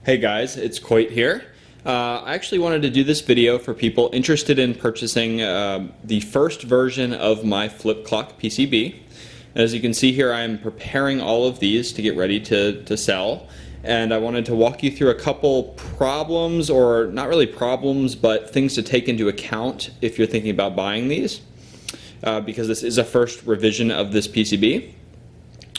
Hey guys, it's Coit here. I actually wanted to do this video for people interested in purchasing the first version of my Flip Clock PCB. As you can see here, I'm preparing all of these to get ready to sell, and I wanted to walk you through a couple problems, or not really problems, but things to take into account if you're thinking about buying these, because this is a first revision of this PCB.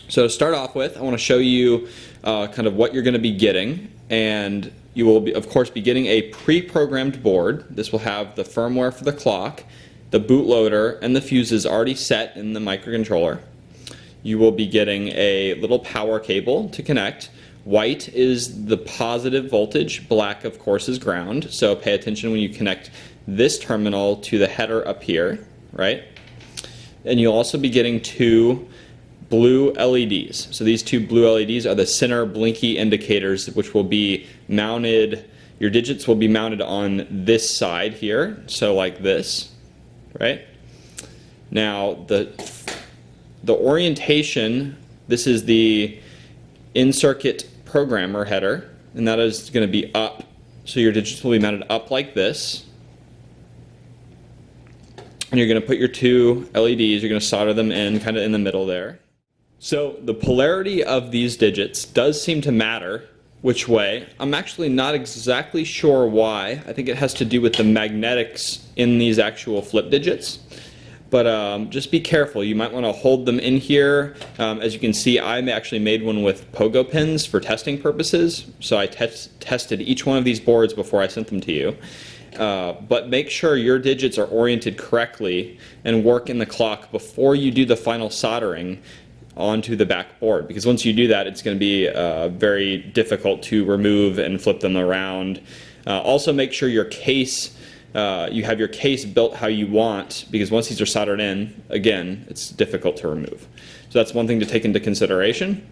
So to start off with, I want to show you kind of what you're going to be getting, and you will be, of course, be getting a pre-programmed board. This will have the firmware for the clock, the bootloader, and the fuses already set in the microcontroller. You will be getting a little power cable to connect. White is the positive voltage, black of course is ground, so pay attention when you connect this terminal to the header up here, right? And you'll also be getting two blue LEDs. So these two blue LEDs are the center blinky indicators, which will be mounted, your digits will be mounted on this side here, so like this, right? Now the orientation, this is the in-circuit programmer header, and that is going to be up, so your digits will be mounted up like this. And you're going to put your two LEDs, you're going to solder them in kind of in the middle there. So the polarity of these digits does seem to matter which way. I'm actually not exactly sure why. I think it has to do with the magnetics in these actual flip digits. But just be careful. You might want to hold them in here. As you can see, I actually made one with pogo pins for testing purposes. So I tested each one of these boards before I sent them to you. But make sure your digits are oriented correctly and work in the clock before you do the final soldering onto the back board, because once you do that, it's going to be very difficult to remove and flip them around. Also make sure your case, you have your case built how you want, because once these are soldered in, again, it's difficult to remove. So that's one thing to take into consideration.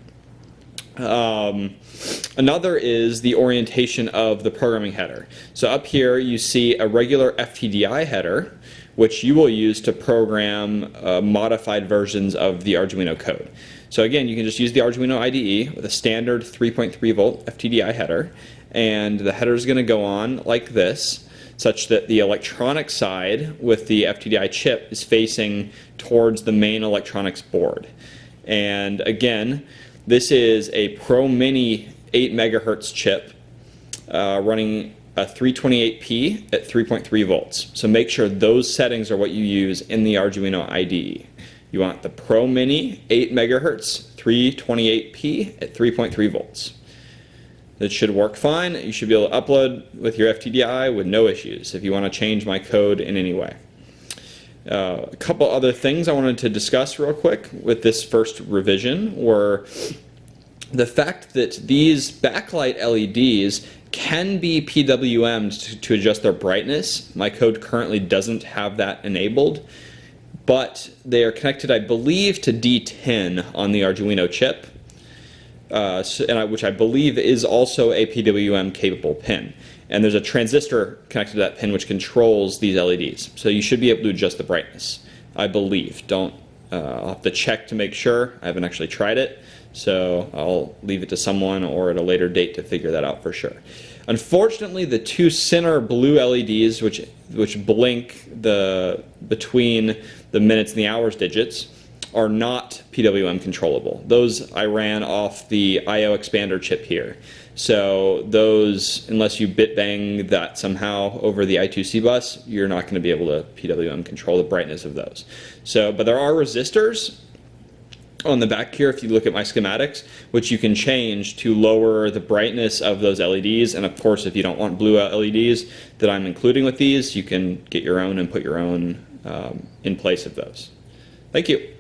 Another is the orientation of the programming header. So up here you see a regular FTDI header, which you will use to program modified versions of the Arduino code. So again, you can just use the Arduino IDE with a standard 3.3 volt FTDI header, and the header is going to go on like this, such that the electronic side with the FTDI chip is facing towards the main electronics board. And again, this is a Pro Mini 8 megahertz chip running a 328p at 3.3 volts. So make sure those settings are what you use in the Arduino IDE. You want the Pro Mini 8 megahertz 328p at 3.3 volts. That should work fine. You should be able to upload with your FTDI with no issues if you want to change my code in any way. A couple other things I wanted to discuss real quick with this first revision were the fact that these backlight LEDs can be PWM'd to adjust their brightness. My code currently doesn't have that enabled, but they are connected, I believe, to D10 on the Arduino chip, which I believe is also a PWM capable pin. And there's a transistor connected to that pin which controls these LEDs. So you should be able to adjust the brightness, I believe. I'll have to check to make sure. I haven't actually tried it, so I'll leave it to someone or at a later date to figure that out for sure. Unfortunately, the two center blue LEDs, which blink between the minutes and the hours digits, are not PWM controllable. Those I ran off the I/O expander chip here. So those, unless you bit bang that somehow over the I2C bus, you're not going to be able to PWM control the brightness of those. So, but there are resistors on the back here, if you look at my schematics, which you can change to lower the brightness of those LEDs. And of course, if you don't want blue LEDs that I'm including with these, you can get your own and put your own in place of those. Thank you.